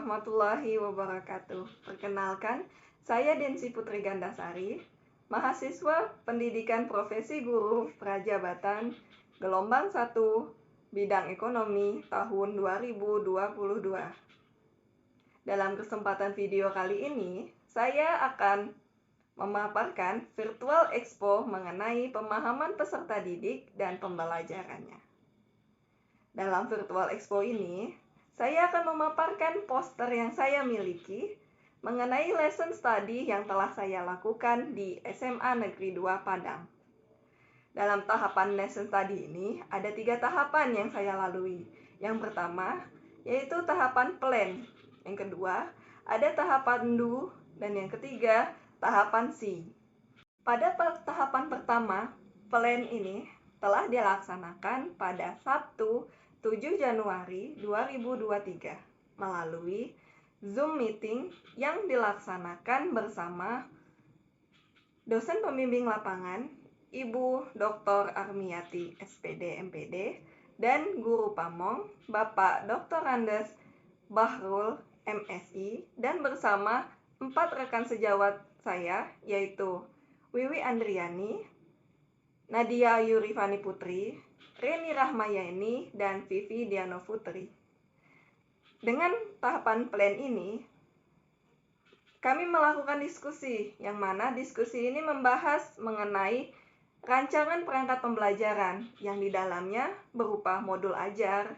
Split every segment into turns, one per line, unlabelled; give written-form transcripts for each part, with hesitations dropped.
warahmatullahi wabarakatuh. Perkenalkan, saya Densi Putri Gandasari, mahasiswa Pendidikan Profesi Guru Prajabatan, gelombang 1, bidang ekonomi tahun 2022. Dalam kesempatan video kali ini, saya akan memaparkan virtual expo mengenai pemahaman peserta didik dan pembelajarannya. Dalam virtual expo ini, saya akan memaparkan poster yang saya miliki mengenai lesson study yang telah saya lakukan di SMA Negeri 2 Padang. Dalam tahapan lesson study ini, ada 3 tahapan yang saya lalui. Yang pertama, yaitu tahapan plan. Yang kedua, ada tahapan do. Dan yang ketiga, tahapan see. Pada tahapan pertama, plan ini telah dilaksanakan pada Sabtu 7 Januari 2023 melalui Zoom meeting yang dilaksanakan bersama dosen pembimbing lapangan Ibu Dr. Armiati SPD MPD dan guru pamong Bapak Dr. Andes Bahrul MSI dan bersama 4 rekan sejawat saya yaitu Wiwi Andriani, Nadia Yurifani Putri, Reni Rahmayani, dan Vivi Diano Putri. Dengan tahapan plan ini, kami melakukan diskusi, yang mana diskusi ini membahas mengenai rancangan perangkat pembelajaran yang di dalamnya berupa modul ajar,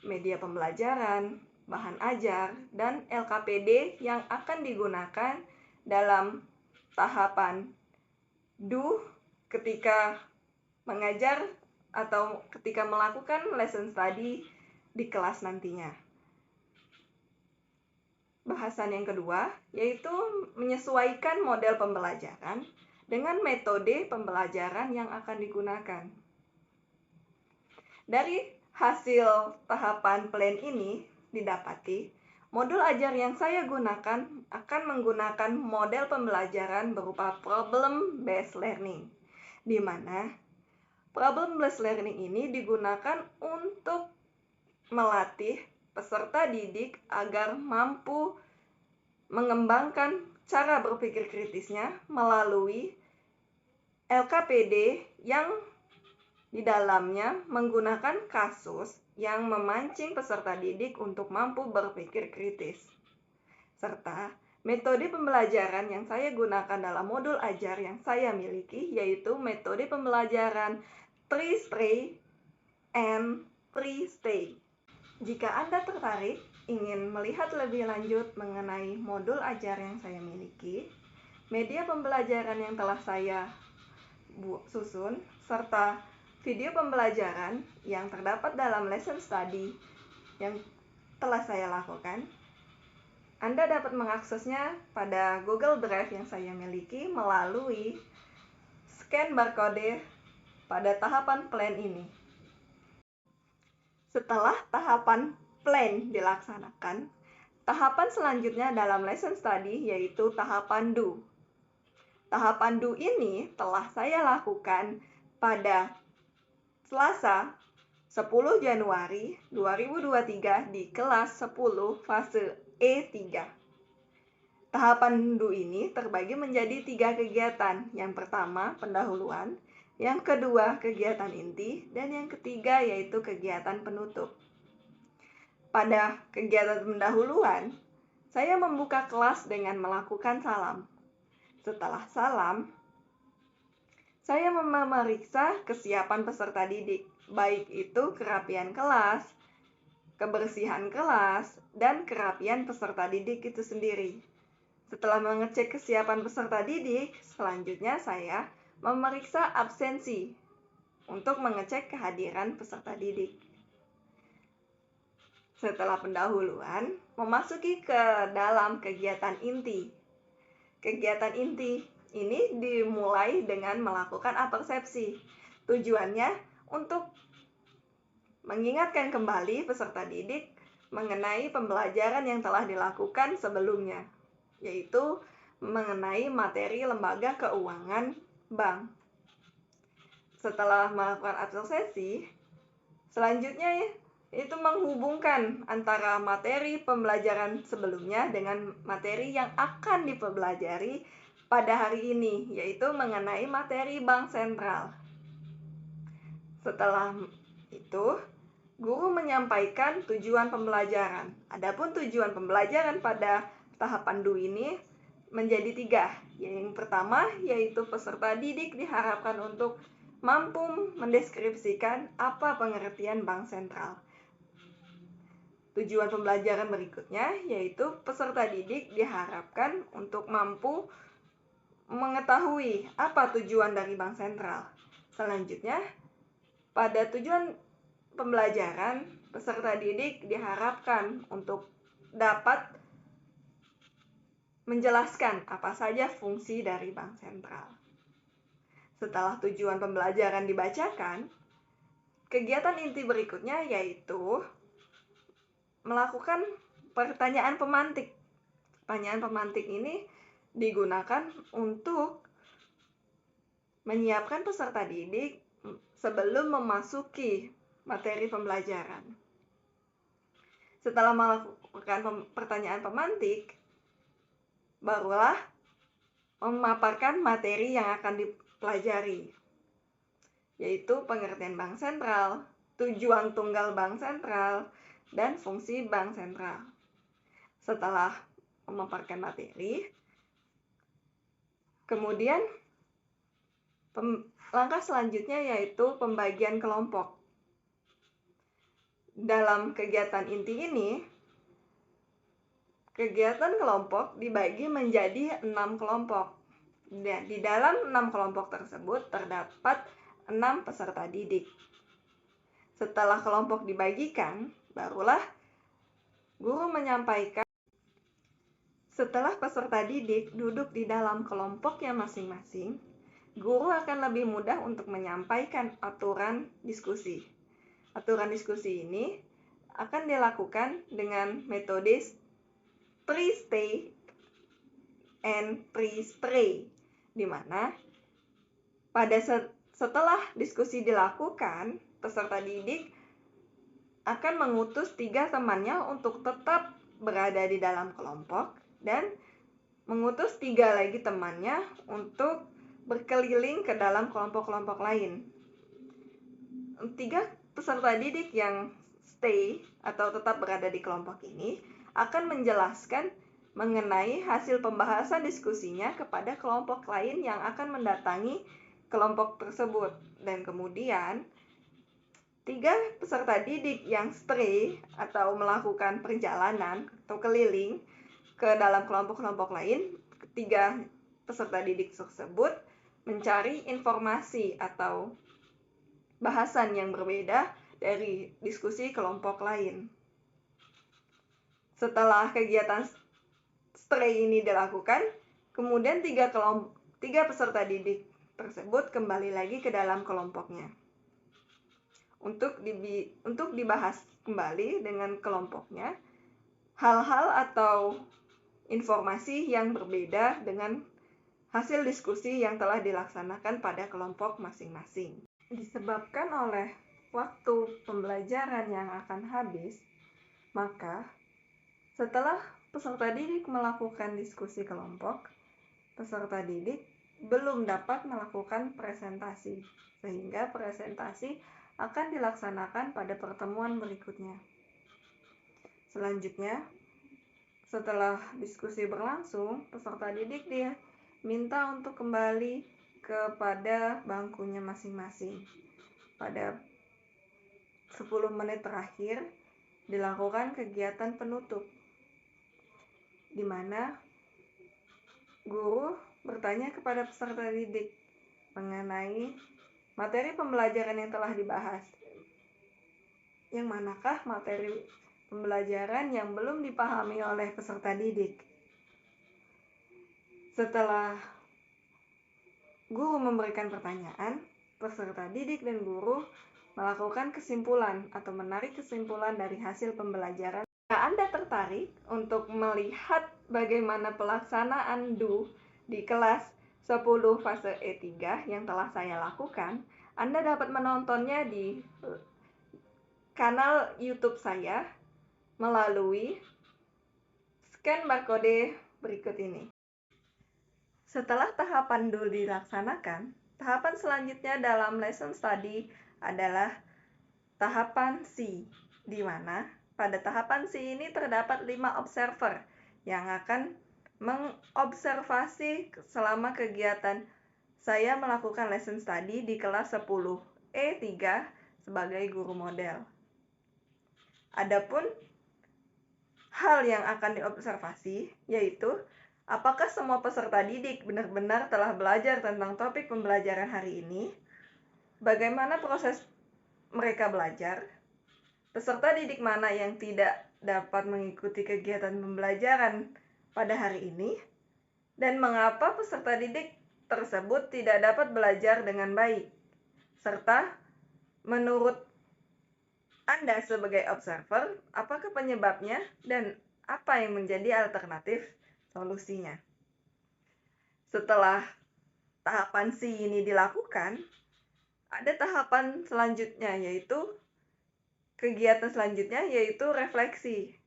media pembelajaran, bahan ajar, dan LKPD yang akan digunakan dalam tahapan do ketika mengajar atau ketika melakukan lesson study di kelas nantinya. Bahasan yang kedua yaitu menyesuaikan model pembelajaran dengan metode pembelajaran yang akan digunakan. Dari hasil tahapan plan ini didapati, modul ajar yang saya gunakan akan menggunakan model pembelajaran berupa problem-based learning, di mana problem-based learning ini digunakan untuk melatih peserta didik agar mampu mengembangkan cara berpikir kritisnya melalui LKPD yang di dalamnya menggunakan kasus yang memancing peserta didik untuk mampu berpikir kritis. Serta metode pembelajaran yang saya gunakan dalam modul ajar yang saya miliki yaitu metode pembelajaran pre-stay and pre-stay. Jika Anda tertarik ingin melihat lebih lanjut mengenai modul ajar yang saya miliki, media pembelajaran yang telah saya susun, serta video pembelajaran yang terdapat dalam lesson study yang telah saya lakukan, Anda dapat mengaksesnya pada Google Drive yang saya miliki melalui scan barcode pada tahapan plan ini. Setelah tahapan plan dilaksanakan, tahapan selanjutnya dalam lesson study yaitu tahapan do. Tahapan do ini telah saya lakukan pada Selasa 10 Januari 2023 di kelas 10 fase E3. Tahapan do ini terbagi menjadi 3 kegiatan. Yang pertama, pendahuluan. Yang kedua, kegiatan inti. Dan yang ketiga, yaitu kegiatan penutup. Pada kegiatan pendahuluan, saya membuka kelas dengan melakukan salam. Setelah salam, saya memeriksa kesiapan peserta didik, baik itu kerapian kelas, kebersihan kelas, dan kerapian peserta didik itu sendiri. Setelah mengecek kesiapan peserta didik, selanjutnya saya memeriksa absensi untuk mengecek kehadiran peserta didik. Setelah pendahuluan, memasuki ke dalam kegiatan inti. Kegiatan inti ini dimulai dengan melakukan apersepsi. Tujuannya untuk mengingatkan kembali peserta didik mengenai pembelajaran yang telah dilakukan sebelumnya, yaitu mengenai materi lembaga keuangan bank. Setelah melakukan apersepsi, selanjutnya itu menghubungkan antara materi pembelajaran sebelumnya dengan materi yang akan dipelajari pada hari ini, yaitu mengenai materi bank sentral. Setelah itu, guru menyampaikan tujuan pembelajaran. Adapun tujuan pembelajaran pada tahapan DU ini menjadi 3. Yang pertama yaitu peserta didik diharapkan untuk mampu mendeskripsikan apa pengertian bank sentral. Tujuan pembelajaran berikutnya yaitu peserta didik diharapkan untuk mampu mengetahui apa tujuan dari bank sentral. Selanjutnya, pada tujuan pembelajaran, peserta didik diharapkan untuk dapat menjelaskan apa saja fungsi dari bank sentral. Setelah tujuan pembelajaran dibacakan, kegiatan inti berikutnya yaitu melakukan pertanyaan pemantik. Pertanyaan pemantik ini digunakan untuk menyiapkan peserta didik sebelum memasuki materi pembelajaran. Setelah melakukan pertanyaan pemantik, barulah memaparkan materi yang akan dipelajari, yaitu pengertian bank sentral, tujuan tunggal bank sentral, dan fungsi bank sentral. Setelah memaparkan materi, kemudian langkah selanjutnya yaitu pembagian kelompok. Dalam kegiatan inti ini, kegiatan kelompok dibagi menjadi 6 kelompok. Dan di dalam 6 kelompok tersebut terdapat 6 peserta didik. Setelah kelompok dibagikan, barulah guru menyampaikan. Setelah peserta didik duduk di dalam kelompoknya masing-masing, guru akan lebih mudah untuk menyampaikan aturan diskusi. Aturan diskusi ini akan dilakukan dengan metode pre-stay and pre-stray, di mana setelah diskusi dilakukan, peserta didik akan mengutus 3 temannya untuk tetap berada di dalam kelompok dan mengutus 3 lagi temannya untuk berkeliling ke dalam kelompok-kelompok lain. 3 peserta didik yang stay atau tetap berada di kelompok ini akan menjelaskan mengenai hasil pembahasan diskusinya kepada kelompok lain yang akan mendatangi kelompok tersebut. Dan kemudian 3 peserta didik yang stray atau melakukan perjalanan atau keliling ke dalam kelompok-kelompok lain, 3 peserta didik tersebut mencari informasi atau bahasan yang berbeda dari diskusi kelompok lain. Setelah kegiatan stray ini dilakukan, kemudian 3 peserta didik tersebut kembali lagi ke dalam kelompoknya untuk dibahas kembali dengan kelompoknya hal-hal atau informasi yang berbeda dengan hasil diskusi yang telah dilaksanakan pada kelompok masing-masing. Disebabkan oleh waktu pembelajaran yang akan habis, maka setelah peserta didik melakukan diskusi kelompok, peserta didik belum dapat melakukan presentasi, sehingga presentasi akan dilaksanakan pada pertemuan berikutnya. Selanjutnya, setelah diskusi berlangsung, peserta didik diminta untuk kembali kepada bangkunya masing-masing. Pada 10 menit terakhir dilakukan kegiatan penutup, di mana guru bertanya kepada peserta didik mengenai materi pembelajaran yang telah dibahas. Yang manakah materi pembelajaran yang belum dipahami oleh peserta didik? Setelah guru memberikan pertanyaan, peserta didik dan guru melakukan kesimpulan atau menarik kesimpulan dari hasil pembelajaran. Jika Anda tertarik untuk melihat bagaimana pelaksanaan DU di kelas 10 fase E3 yang telah saya lakukan, Anda dapat menontonnya di kanal YouTube saya melalui scan barcode berikut ini. Setelah tahapan dulu dilaksanakan, tahapan selanjutnya dalam lesson study adalah tahapan C, di mana pada tahapan C ini terdapat 5 observer yang akan mengobservasi selama kegiatan saya melakukan lesson study di kelas 10E3 sebagai guru model. Adapun hal yang akan diobservasi yaitu apakah semua peserta didik benar-benar telah belajar tentang topik pembelajaran hari ini, bagaimana proses mereka belajar, peserta didik mana yang tidak dapat mengikuti kegiatan pembelajaran pada hari ini, dan mengapa peserta didik tersebut tidak dapat belajar dengan baik, serta menurut Anda sebagai observer, apakah penyebabnya dan apa yang menjadi alternatif solusinya. Setelah tahapan C ini dilakukan, ada tahapan selanjutnya yaitu kegiatan selanjutnya yaitu refleksi.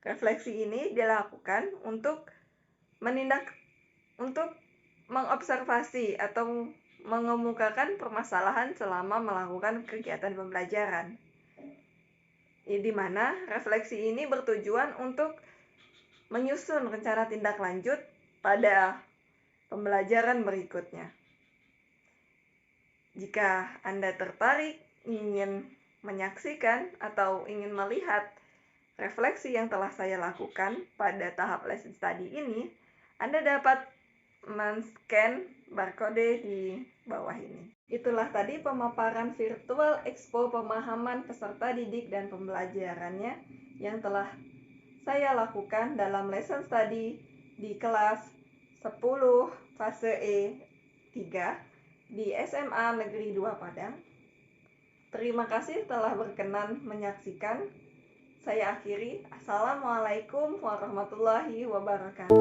Refleksi ini dilakukan untuk mengobservasi atau mengemukakan permasalahan selama melakukan kegiatan pembelajaran. Di mana refleksi ini bertujuan untuk menyusun rencana tindak lanjut pada pembelajaran berikutnya. Jika Anda tertarik ingin menyaksikan atau ingin melihat refleksi yang telah saya lakukan pada tahap lesson study ini, Anda dapat men-scan barcode di bawah ini. Itulah tadi pemaparan virtual expo pemahaman peserta didik dan pembelajarannya yang telah saya lakukan dalam lesson study di kelas 10 fase E3 di SMA Negeri 2 Padang. Terima kasih telah berkenan menyaksikan. Saya akhiri. Assalamualaikum warahmatullahi wabarakatuh.